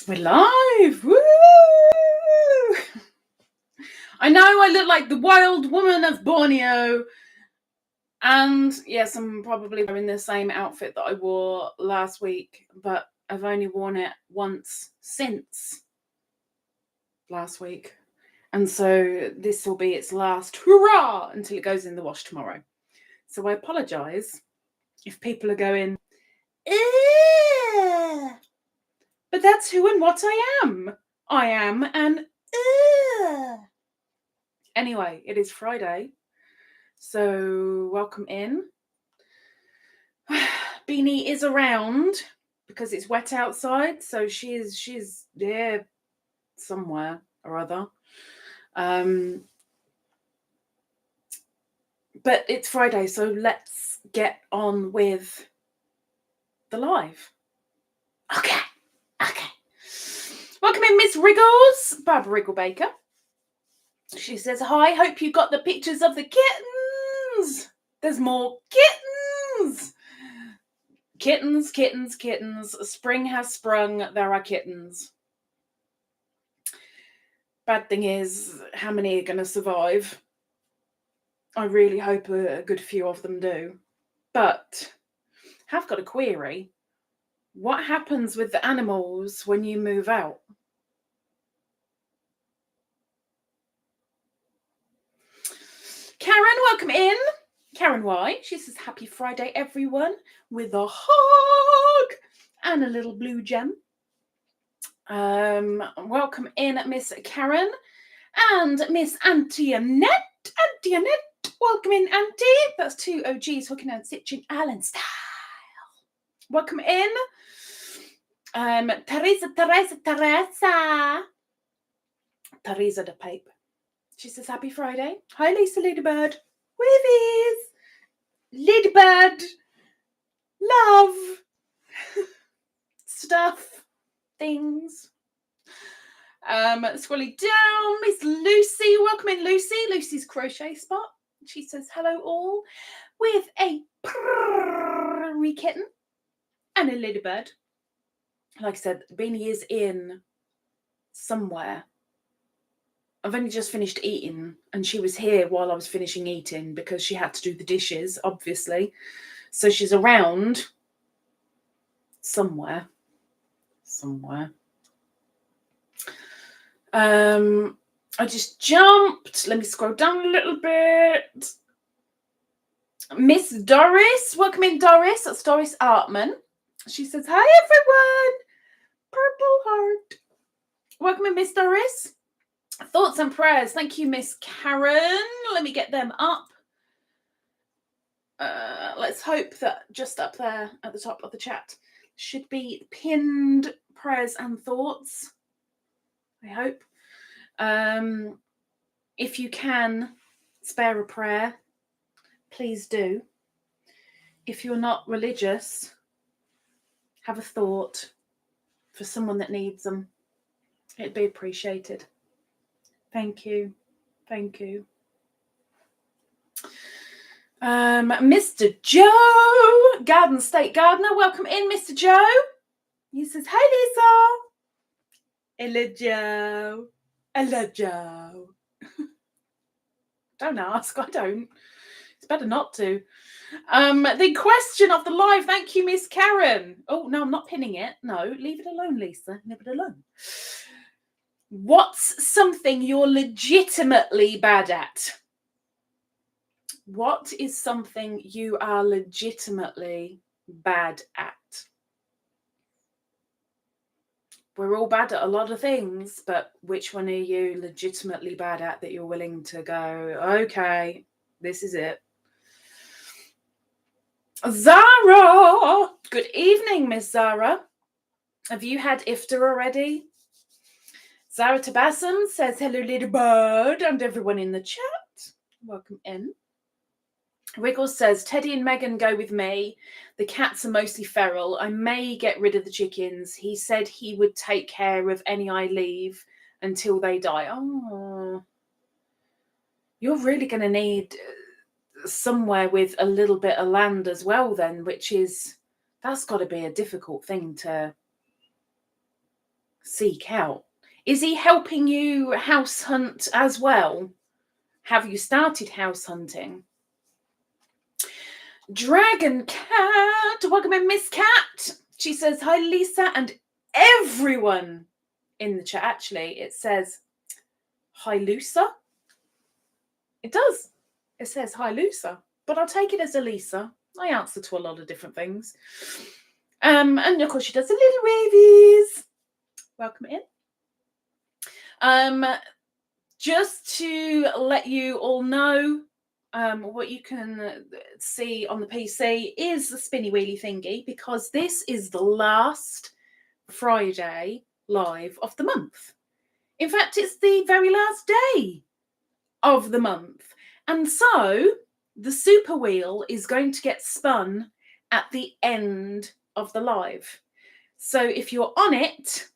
We're live. Woo! I know I look like the wild woman of Borneo. And yes, I'm probably wearing the same outfit that I wore last week, but I've only worn it once since last week. And so this will be its last hurrah until it goes in the wash tomorrow. So I apologise if people are going, ew. But that's who and what I am. I am an Anyway, it is Friday, so welcome in. Beany is around because it's wet outside, so she's there somewhere or other. But it's Friday, so let's get on with the live. Okay. Welcome in, Miss Riggles, Barbara Rigglebaker. She says, hi, hope you got the pictures of the kittens. There's more kittens. Kittens. Spring has sprung. There are kittens. Bad thing is, how many are going to survive? I really hope a good few of them do. But I have got a query. What happens with the animals when you move out? Karen, welcome in. Karen Y. She says, happy Friday, everyone, with a hug and a little blue gem. Welcome in, Miss Karen and Miss Auntie Annette. Auntie Annette, welcome in, Auntie. That's two OGs hooking and stitching Allen style. Welcome in. Teresa. Teresa the Pape. She says, happy Friday. Hi, Lisa.Ladybird. Wavys. Ladybird. Love. Stuff. Things. Scrolling down, Miss Lucy. Welcome in, Lucy. Lucy's crochet spot. She says, hello all. With a purry kitten and a ladybird. Like I said, Beany is in somewhere. I've only just finished eating, and she was here while I was finishing eating because she had to do the dishes, obviously. So she's around somewhere. I just jumped. Let me scroll down a little bit. Miss Doris. Welcome in, Doris. That's Doris Artman. She says, hi, everyone. Purple heart. Welcome in, Miss Doris. Thoughts and prayers. Thank you, Miss Karen. Let me get them up. Let's hope that just up there at the top of the chat should be pinned prayers and thoughts. I hope. If you can spare a prayer, please do. If you're not religious, have a thought for someone that needs them. It'd be appreciated. Thank you. Mr. Joe, Garden State Gardener, welcome in, Mr. Joe. He says, hi, Lisa. Hello, Joe. Don't ask, I don't. It's better not to. The question of the live, thank you, Miss Karen. Oh, no, I'm not pinning it. No, leave it alone, Lisa. Leave it alone. What's something you're legitimately bad at? What is something you are legitimately bad at? We're all bad at a lot of things, but which one are you legitimately bad at that you're willing to go, okay, this is it? Zahra! Good evening, Miss Zahra. Have you had iftar already? Zahra Tabassum says, hello, Ladybird, and everyone in the chat. Welcome in. Riggles says, Teddy and Megan go with me. The cats are mostly feral. I may get rid of the chickens. He said he would take care of any I leave until they die. Oh, you're really going to need somewhere with a little bit of land as well then, that's got to be a difficult thing to seek out. Is he helping you house hunt as well? Have you started house hunting? DragonKat, welcome in, Miss Cat. She says, hi, Lisa, and everyone in the chat. Actually, it says, hi, Lusa. It does. It says, hi, Lusa. But I'll take it as a Lisa. I answer to a lot of different things. And of course, she does the little wavies. Welcome in. Just to let you all know, what you can see on the PC is the spinny wheelie thingy, because this is the last Friday live of the month. In fact, it's the very last day of the month. And so the super wheel is going to get spun at the end of the live. So if you're on it,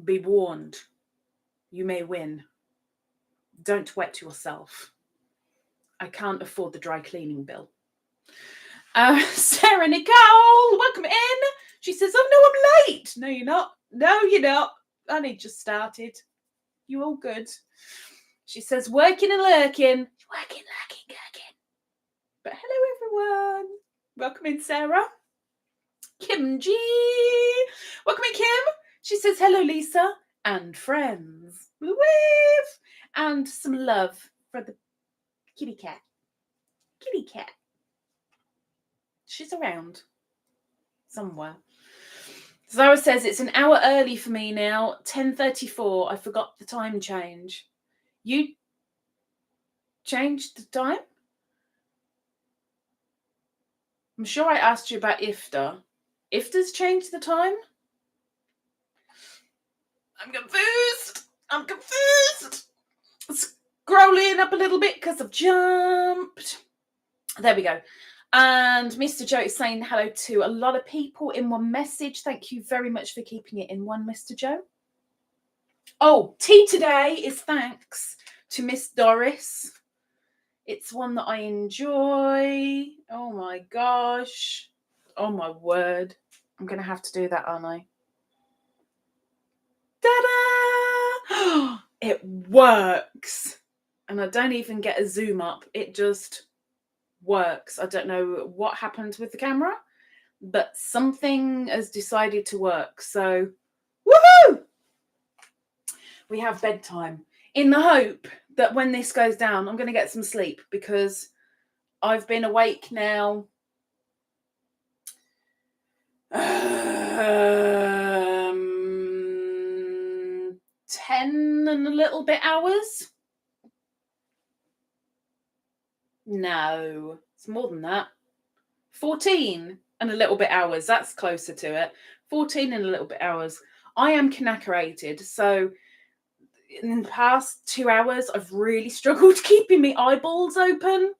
be warned, you may win. Don't wet yourself. I can't afford the dry cleaning bill. Sarah Nicole, welcome in. She says, oh no, I'm late. No, you're not. No, you're not. I only just started. You all good? She says, working and lurking. Working, lurking, gurking. But hello, everyone. Welcome in, Sarah. Kim G. Welcome in, Kim. She says, hello, Lisa and friends. Wave. And some love for the kitty cat. Kitty cat. She's around somewhere. Zahra says, it's an hour early for me now. 10:34. I forgot the time change. You changed the time? I'm sure I asked you about iftar. Iftar's changed the time? I'm confused. I'm confused. Scrolling up a little bit because I've jumped. There we go. And Mr. Joe is saying hello to a lot of people in one message. Thank you very much for keeping it in one, Mr. Joe. Oh, tea today is thanks to Miss Doris. It's one that I enjoy. Oh my gosh. Oh my word. I'm going to have to do that, aren't I? Ta-da! It works. And I don't even get a zoom up. It just works. I don't know what happened with the camera, but something has decided to work. So, woohoo! We have bedtime in the hope that when this goes down, I'm going to get some sleep, because I've been awake now 10 and a little bit hours. No, it's more than that. 14 and a little bit hours. That's closer to it. 14 and a little bit hours. I am knackerated. So in the past 2 hours, I've really struggled keeping my eyeballs open.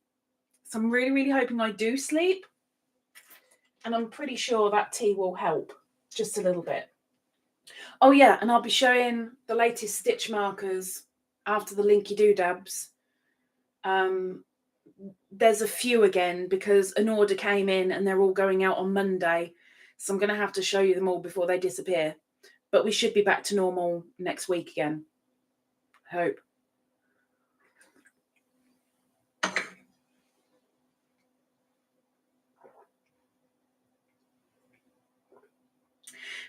So I'm really, really hoping I do sleep. And I'm pretty sure that tea will help just a little bit. Oh yeah, and I'll be showing the latest stitch markers after the Linky Doodabs. There's a few again because an order came in and they're all going out on Monday. So I'm going to have to show you them all before they disappear. But we should be back to normal next week again. I hope.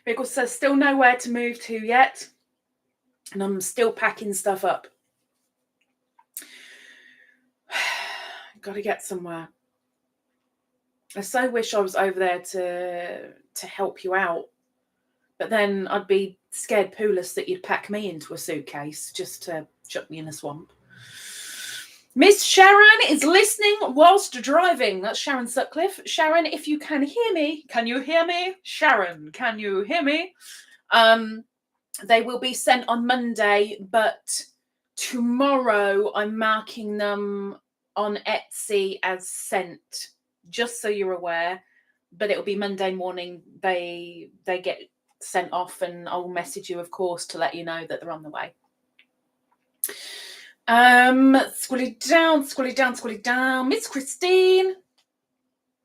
Riggles says, still nowhere to move to yet. And I'm still packing stuff up. Got to get somewhere. I so wish I was over there to help you out. But then I'd be scared pooless that you'd pack me into a suitcase just to chuck me in a swamp. Miss Sharon is listening whilst driving. That's Sharon Sutcliffe. Sharon, if you can hear me, can you hear me? Sharon, can you hear me? They will be sent on Monday, but tomorrow I'm marking them on Etsy as sent, just so you're aware. But it'll be Monday morning. They get sent off, and I'll message you, of course, to let you know that they're on the way. Scroll it down, scroll it down, scroll it down. Miss Christine.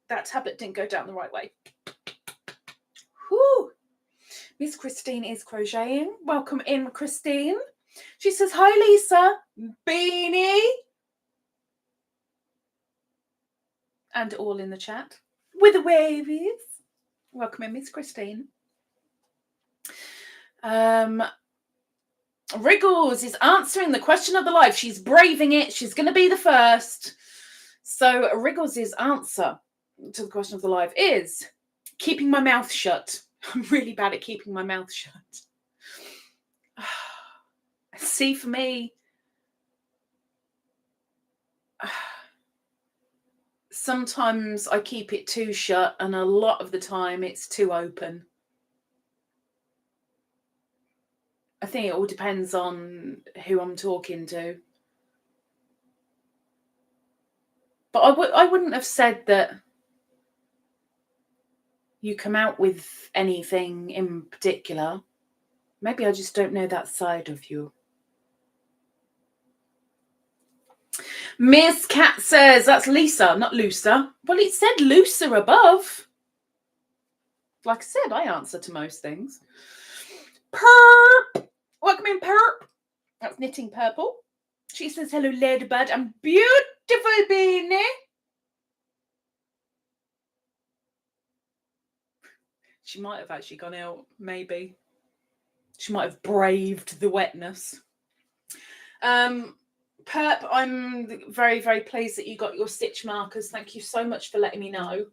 That tablet didn't go down the right way. Whew. Miss Christine is crocheting. Welcome in, Christine. She says, hi, Lisa. Beany. And all in the chat. With the wavies. Welcome in, Miss Christine. Riggles is answering the question of the life. She's braving it. She's going to be the first. So Riggles' answer to the question of the life is keeping my mouth shut. I'm really bad at keeping my mouth shut. See, for me, sometimes I keep it too shut, and a lot of the time it's too open. I think it all depends on who I'm talking to. But I wouldn't have said that you come out with anything in particular. Maybe I just don't know that side of you. Miss Cat says, that's Lisa, not Looser. Well, it said looser above. Like I said, I answer to most things. Perp. Welcome in, Perp. That's Knitting Purple. She says, hello, Ladybird. I'm beautiful, Beany. She might have actually gone out, maybe. She might have braved the wetness. Perp, I'm very, very pleased that you got your stitch markers. Thank you so much for letting me know.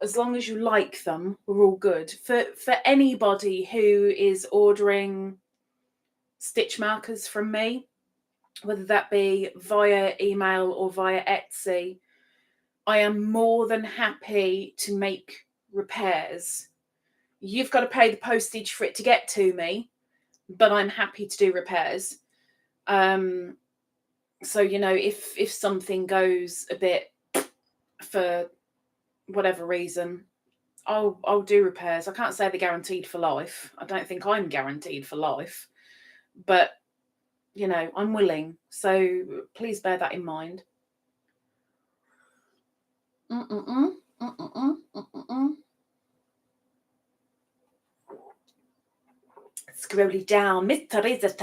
As long as you like them, we're all good. For anybody who is ordering stitch markers from me, whether that be via email or via Etsy, I am more than happy to make repairs. You've got to pay the postage for it to get to me, but I'm happy to do repairs. So, you know, if something goes a bit for whatever reason, I'll do repairs. I can't say they're guaranteed for life. I don't think I'm guaranteed for life, but you know, I'm willing. So please bear that in mind. Scrolling down, Miss Teresa.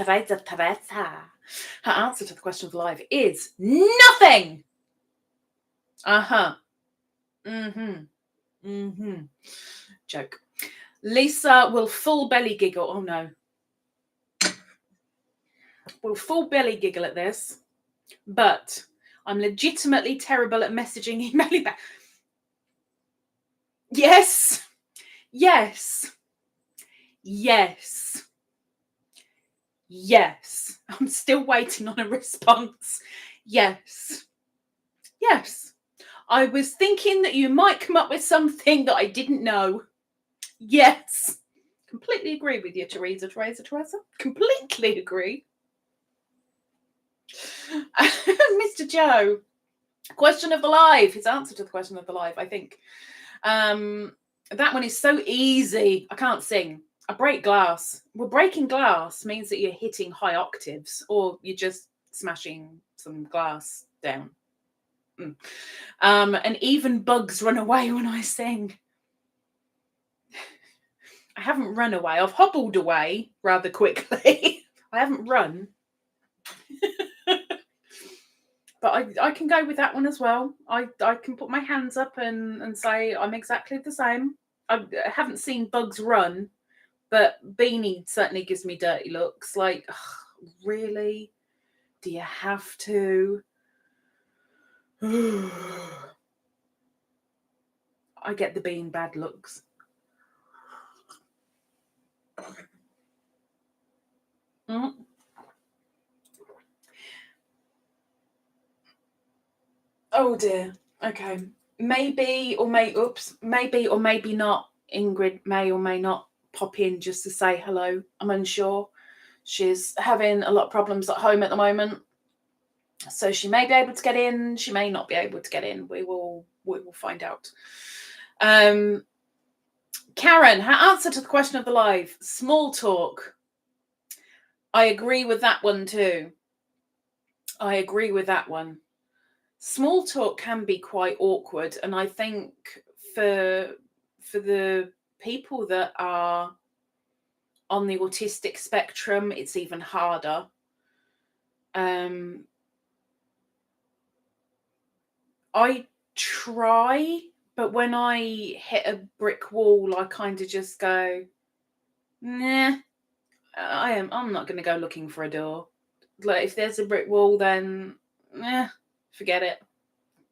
Her answer to the question of life is nothing. Joke. Lisa will full belly giggle. Oh no. Will full belly giggle at this, but I'm legitimately terrible at messaging, emailing back. Yes. Yes. Yes. Yes. I'm still waiting on a response. Yes. Yes. I was thinking that you might come up with something that I didn't know. Yes. Completely agree with you, Teresa. Completely agree. Mr. Joe, question of the life. His answer to the question of the life, I think. That one is so easy. I can't sing. I break glass. Well, breaking glass means that you're hitting high octaves or you're just smashing some glass down. And even bugs run away when I sing. I haven't run away. I've hobbled away rather quickly. I haven't run. But I can go with that one as well. I can put my hands up and say I'm exactly the same. I haven't seen bugs run, but Beany certainly gives me dirty looks. Like, ugh, really? Do you have to? I get the bean bad looks. Oh dear. Okay. Maybe or maybe not. Ingrid may or may not pop in just to say hello. I'm unsure. She's having a lot of problems at home at the moment. So she may be able to get in. She may not be able to get in. We will find out. Karen, her answer to the question of the live, small talk. I agree with that one too. I agree with that one. Small talk can be quite awkward, and I think for the people that are on the autistic spectrum, it's even harder. I try, but when I hit a brick wall, I kind of just go, nah, I'm not going to go looking for a door. Like, if there's a brick wall, then forget it.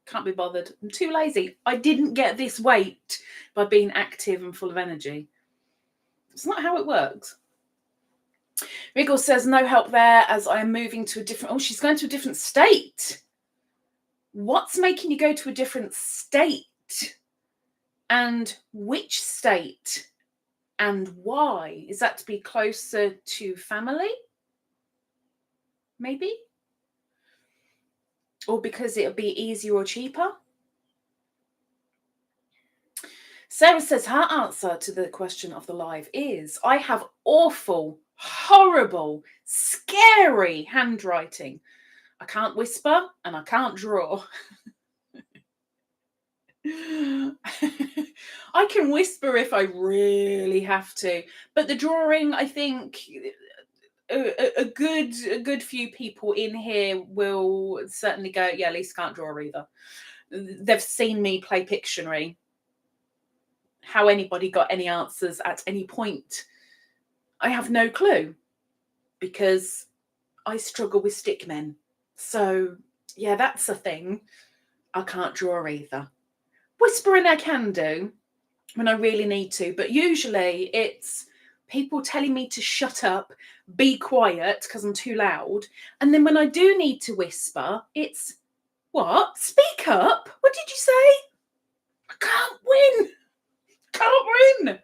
Can't be bothered. I'm too lazy. I didn't get this weight by being active and full of energy. It's not how it works. Riggles says, no help there as I am moving to a different... Oh, she's going to a different state. What's making you go to a different state? And which state? And why? Is that to be closer to family? Maybe? Or because it'll be easier or cheaper? Sarah says her answer to the question of the live is, I have awful, horrible, scary handwriting. I can't whisper and I can't draw. I can whisper if I really have to, but the drawing, I think a good few people in here will certainly go, yeah, Lisa can't draw either. They've seen me play Pictionary. How anybody got any answers at any point, I have no clue, because I struggle with stick men. So yeah, that's a thing. I can't draw either. Whispering I can do when I really need to, but usually it's people telling me to shut up, be quiet because I'm too loud. And then when I do need to whisper, it's, what? Speak up? What did you say? I can't win. Can't win.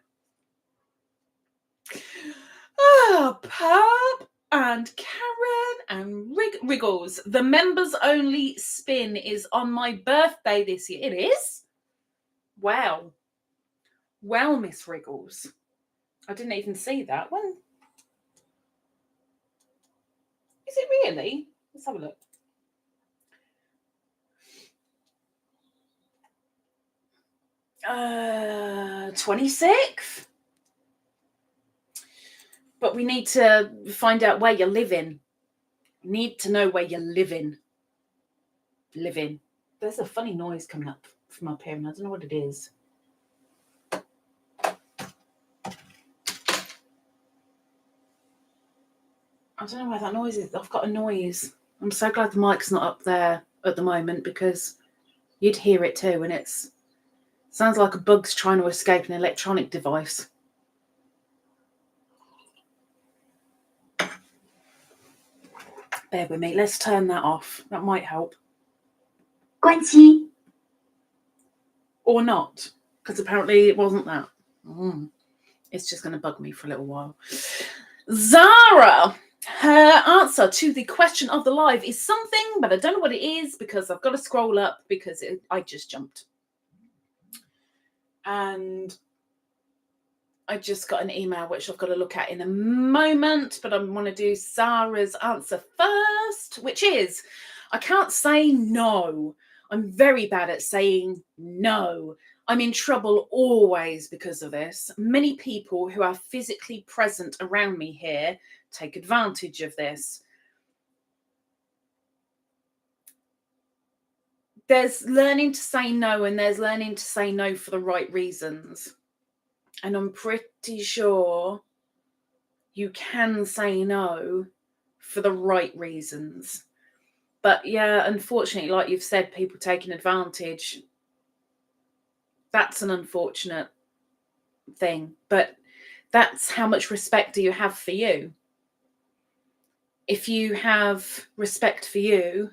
Oh, Pop and Karen and Riggles. The members only spin is on my birthday this year. It is? Wow. Well, Miss Riggles. I didn't even see that. When? Is it really? Let's have a look. Uh, 26th. But we need to find out where you're living. We need to know where you're living. Living. There's a funny noise coming up from up here, and I don't know what it is. I don't know where that noise is. I've got a noise. I'm so glad the mic's not up there at the moment, because you'd hear it too, and it's sounds like a bug's trying to escape an electronic device. Bear with me. Let's turn that off. That might help. 关机. Or not, because apparently it wasn't that. It's just going to bug me for a little while. Zahra, her answer to the question of the live is something, but I don't know what it is because I've got to scroll up because I just jumped. And I just got an email which I've got to look at in a moment, but I want to do Zahra's answer first, which is, I can't say no. I'm very bad at saying no. I'm in trouble always because of this. Many people who are physically present around me here take advantage of this. There's learning to say no, and there's learning to say no for the right reasons. And I'm pretty sure you can say no for the right reasons. But yeah, unfortunately, like you've said, people taking advantage, that's an unfortunate thing. But that's how much respect do you have for you. If you have respect for you,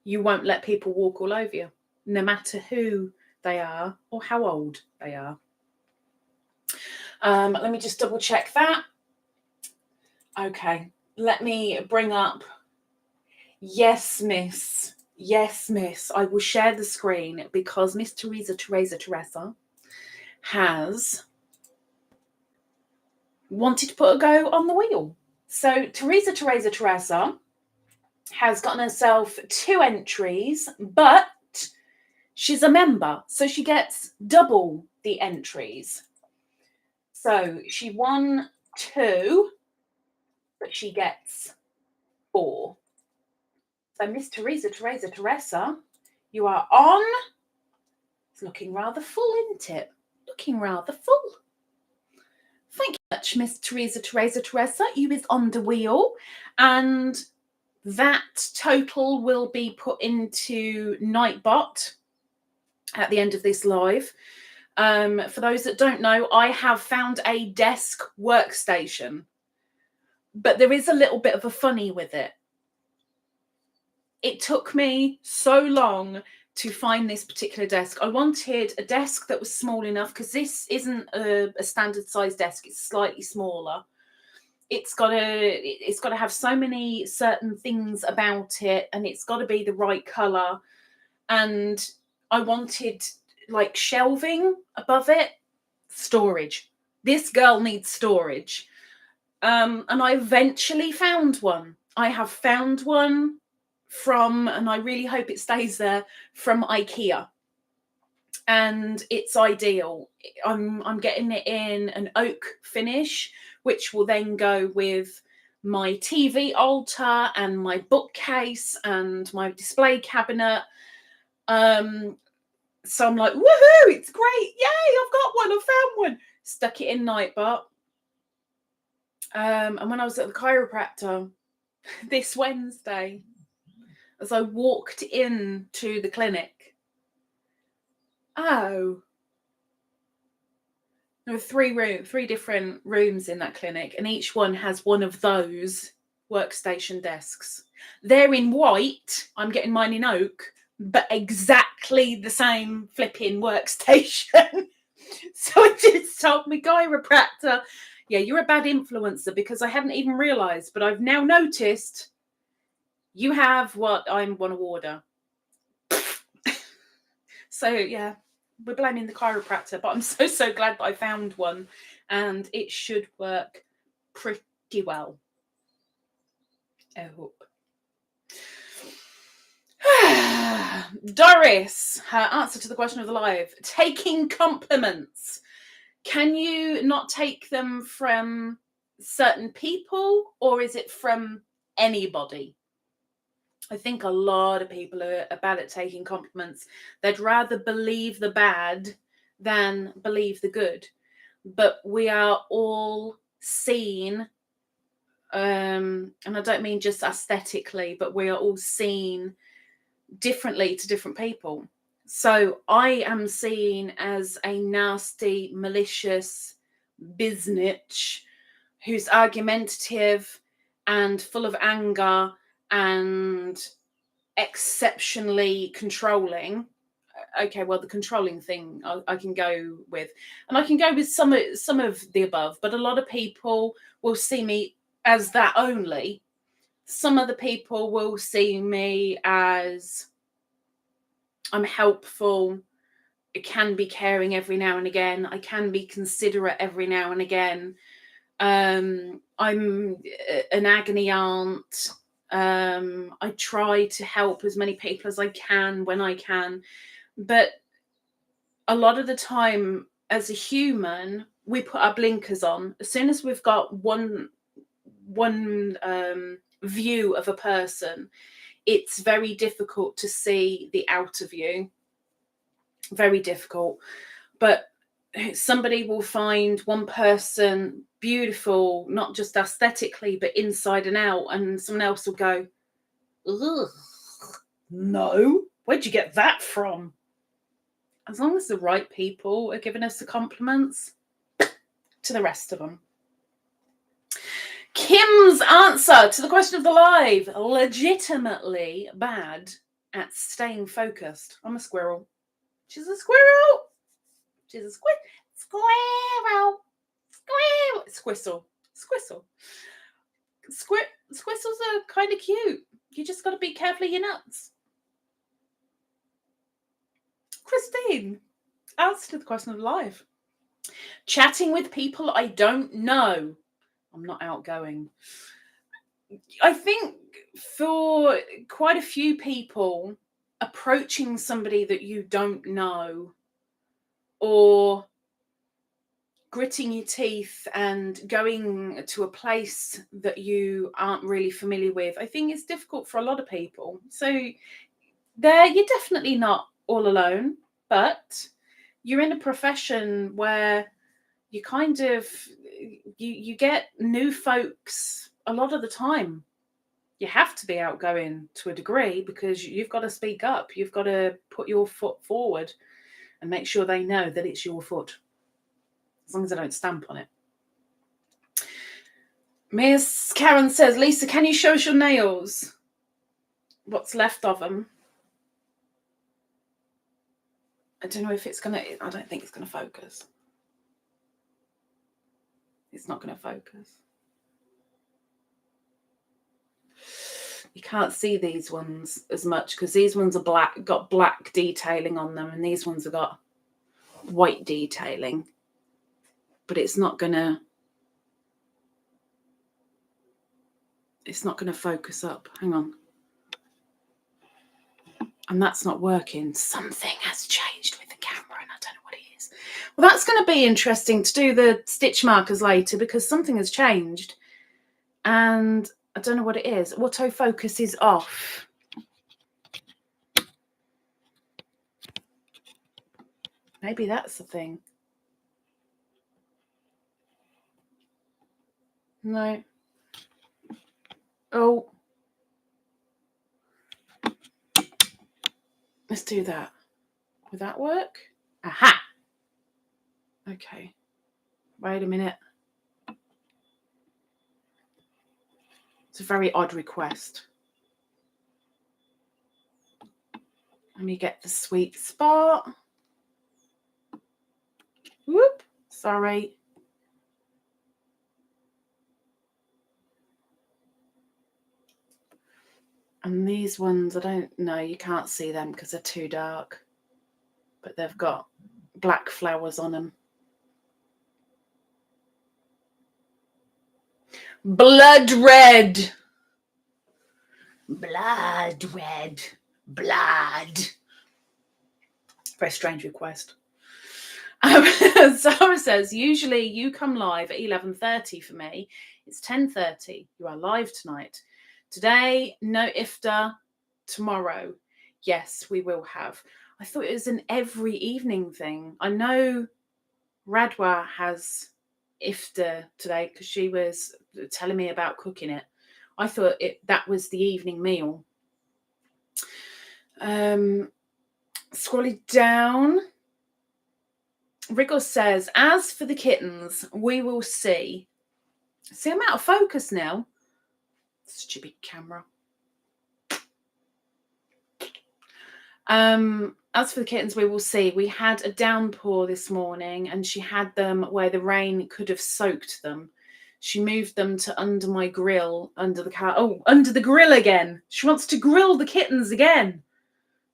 you won't let people walk all over you, no matter who they are or how old they are. Let me just double check that. Okay, let me bring up. Yes, miss. Yes, miss. I will share the screen because Miss Teresa has wanted to put a go on the wheel. So Teresa has gotten herself 2 entries, but she's a member, so she gets double the entries. So she won 2, but she gets 4. So Miss Teresa, you are on. It's looking rather full, isn't it? Looking rather full. Thank you much, Miss Teresa. You is on the wheel, and that total will be put into Nightbot at the end of this live. For those that don't know, I have found a desk workstation, but there is a little bit of a funny with it. It took me so long to find this particular desk. I wanted a desk that was small enough, because this isn't a standard size desk, it's slightly smaller. It's got to have so many certain things about it, and it's got to be the right color. And I wanted like shelving above it, storage. This girl needs storage. And I eventually found one. I have found one from, and I really hope it stays there, from IKEA. And it's ideal. I'm getting it in an oak finish, which will then go with my TV altar and my bookcase and my display cabinet. So I'm like, woohoo, it's great. Yay, I've got one. I found one. Stuck it in Nightbot. And when I was at the chiropractor this Wednesday, as I walked into the clinic, there were 3 different rooms in that clinic, and each one has one of those workstation desks. They're in white. I'm getting mine in oak, but exactly the same flipping workstation. So I just told my chiropractor, yeah, you're a bad influencer, because I hadn't even realised, but I've now noticed you have what I want to order. So yeah, we're blaming the chiropractor, but I'm so glad that I found one, and it should work pretty well, I hope. Doris, her answer to the question of the live: taking compliments. Can you not take them from certain people, or is it from anybody? I think a lot of people are bad at taking compliments. They'd rather believe the bad than believe the good. But we are all seen, and I don't mean just aesthetically, but we are all seen differently to different people. So I am seen as a nasty, malicious biznitch who's argumentative and full of anger and exceptionally controlling. Okay, well, the controlling thing I can go with, and I can go with some of the above, but a lot of people will see me as that only. Some other people will see me as I'm helpful. I can be caring every now and again. I can be considerate every now and again. I'm an agony aunt. I try to help as many people as I can when I can. But a lot of the time, as a human, we put our blinkers on. As soon as we've got one view of a person, it's very difficult to see the outer view. Very difficult. But somebody will find one person beautiful, not just aesthetically, but inside and out, and someone else will go, ugh, no, where'd you get that from? As long as the right people are giving us the compliments, to the rest of them. Kim's answer to the question of the live: legitimately bad at staying focused. I'm a squirrel. She's a squirrel. She's a squirrel. Squistle. Squistles are kind of cute. You just got to be careful of your nuts. Christine, answer to the question of life: chatting with people I don't know. I'm not outgoing. I think for quite a few people, approaching somebody that you don't know, or gritting your teeth and going to a place that you aren't really familiar with, I think it's difficult for a lot of people. So you're definitely not all alone, but you're in a profession where you kind of, you get new folks a lot of the time. You have to be outgoing to a degree because you've got to speak up. You've got to put your foot forward and make sure they know that it's your foot, as long as I don't stamp on it. Miss Karen says, Lisa, can you show us your nails? What's left of them? I don't know if it's going to, I don't think it's going to focus. It's not going to focus. You can't see these ones as much because these ones are black, got black detailing on them, and these ones have got white detailing. But it's not going to focus up. Hang on. And that's not working. Something has changed with the camera and I don't know what it is. Well, that's going to be interesting to do the stitch markers later because something has changed and I don't know what it is. Autofocus is off. Maybe that's the thing. No. Oh. Let's do that. Will that work? Aha. Okay. Wait a minute. It's a very odd request. Let me get the sweet spot. Whoop. Sorry. And these ones, I don't know, you can't see them because they're too dark. But they've got black flowers on them. Blood red. Blood red. Blood. Very strange request. Zahra says, usually you come live at 11:30 for me. It's 10:30. You are live tonight. Today, no iftar. Tomorrow, yes, we will have. I thought it was an every evening thing. I know Radwa has iftar today because she was telling me about cooking it. I thought that was the evening meal. Scrolling down, Riggles says, as for the kittens, we will see. See, I'm out of focus now. Stupid camera. As for the kittens, we will see. We had a downpour this morning and she had them where the rain could have soaked them. She moved them to under my grill, under the car. Oh, under the grill again. She wants to grill the kittens again.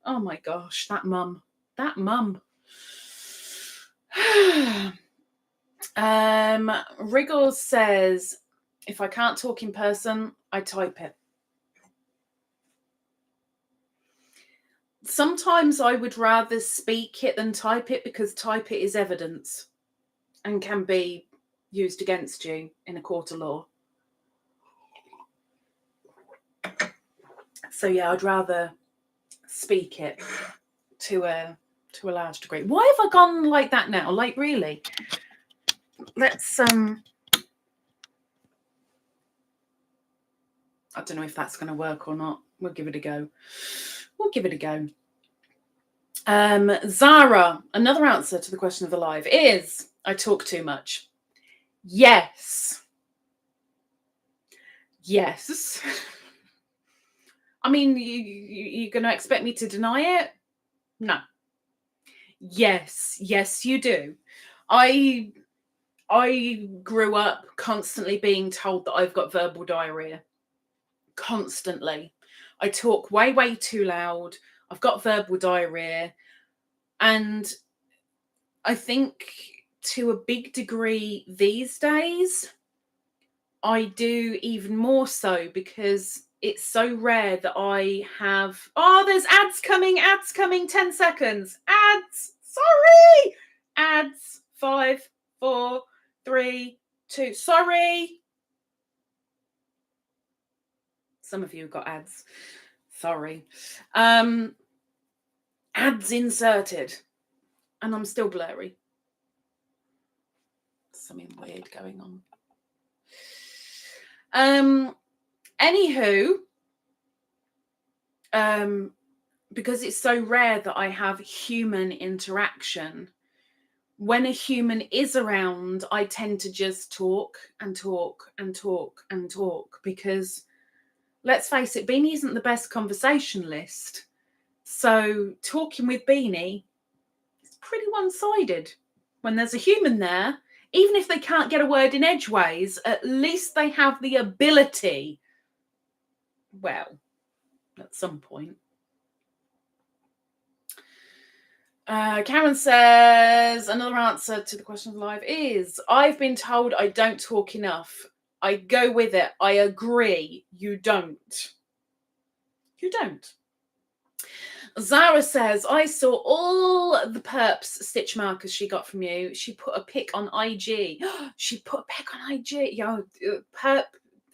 Oh my gosh, that mum. That mum. Riggles says, if I can't talk in person, I type it. Sometimes I would rather speak it than type it because type it is evidence and can be used against you in a court of law. So yeah, I'd rather speak it to a large degree. Why have I gone like that now? Like, really? Let's I don't know if that's going to work or not. We'll give it a go. Zahra, another answer to the question of the live is, I talk too much. Yes. I mean, you're going to expect me to deny it? No. Yes, you do. I grew up constantly being told that I've got verbal diarrhea. Constantly. I talk way too loud. I've got verbal diarrhea. And I think to a big degree these days, I do even more so because it's so rare that I have... Oh, there's ads coming, 10 seconds. Ads, sorry. Ads, 5, 4, 3, 2. Sorry. Some of you got ads. Sorry. Ads inserted. And I'm still blurry. Something weird going on. Anywho, because it's so rare that I have human interaction, when a human is around, I tend to just talk and talk and talk and talk because, let's face it, Beany isn't the best conversationalist. So talking with Beany is pretty one-sided. When there's a human there, even if they can't get a word in edgeways, at least they have the ability, well, at some point. Karen says, another answer to the question of life is, I've been told I don't talk enough. I go with it. I agree. You don't. You don't. Zahra says, I saw all the perps stitch markers she got from you. She put a pic on IG. She put a pic on IG. Yo, perp,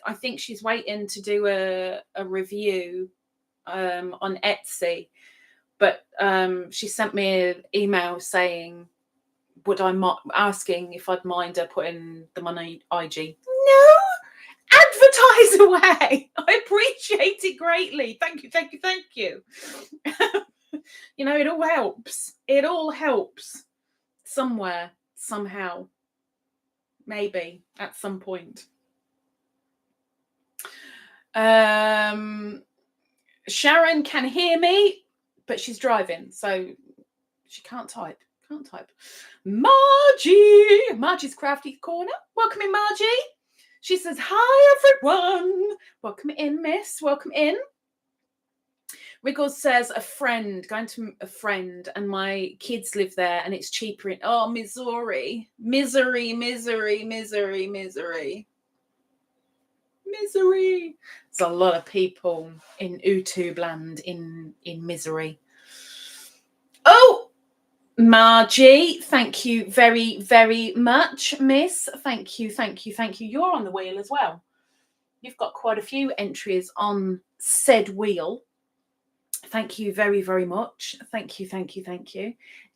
I think she's waiting to do a review on Etsy. But she sent me an email saying, asking if I'd mind her putting them on IG. No, advertise away. I appreciate it greatly. Thank you, thank you, thank you. You know, it all helps. It all helps somewhere, somehow, maybe at some point. Sharon can hear me, but she's driving, so she can't type. Margie's Crafty Corner. Welcome in, Margie. She says, hi, everyone. Welcome in, miss. Welcome in. Riggles says, going to a friend, and my kids live there, and it's cheaper in, Missouri. Misery. There's a lot of people in YouTube land in misery. Oh, Margie, thank you very, very much, miss. Thank you. You're on the wheel as well. You've got quite a few entries on said wheel. Thank you very, very much. Thank you.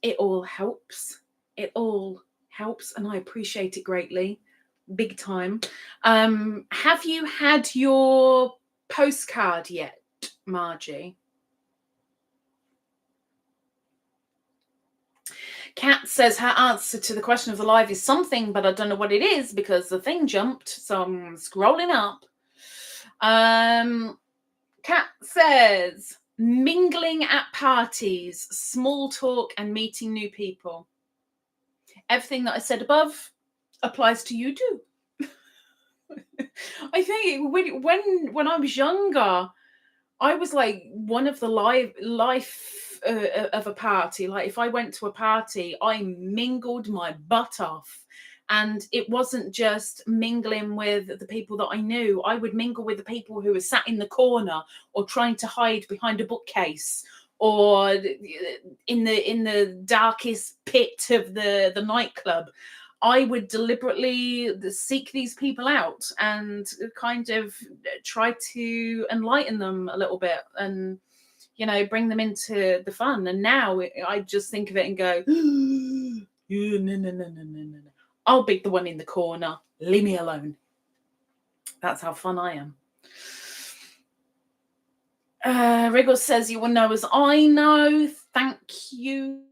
It all helps. And I appreciate it greatly. Big time. Have you had your postcard yet, Margie? Kat says her answer to the question of the live is something, but I don't know what it is because the thing jumped, so I'm scrolling up. Kat says mingling at parties, small talk, and meeting new people. Everything that I said above applies to you too. I think when I was younger, I was like one of the life of a party. Like if I went to a party, I mingled my butt off. And it wasn't just mingling with the people that I knew. I would mingle with the people who were sat in the corner or trying to hide behind a bookcase or in the darkest pit of the nightclub. I would deliberately seek these people out and kind of try to enlighten them a little bit and, you know, bring them into the fun. And now I just think of it and go, no. I'll be the one in the corner. Leave me alone. That's how fun I am. Riggles says, you will know as I know. Thank you.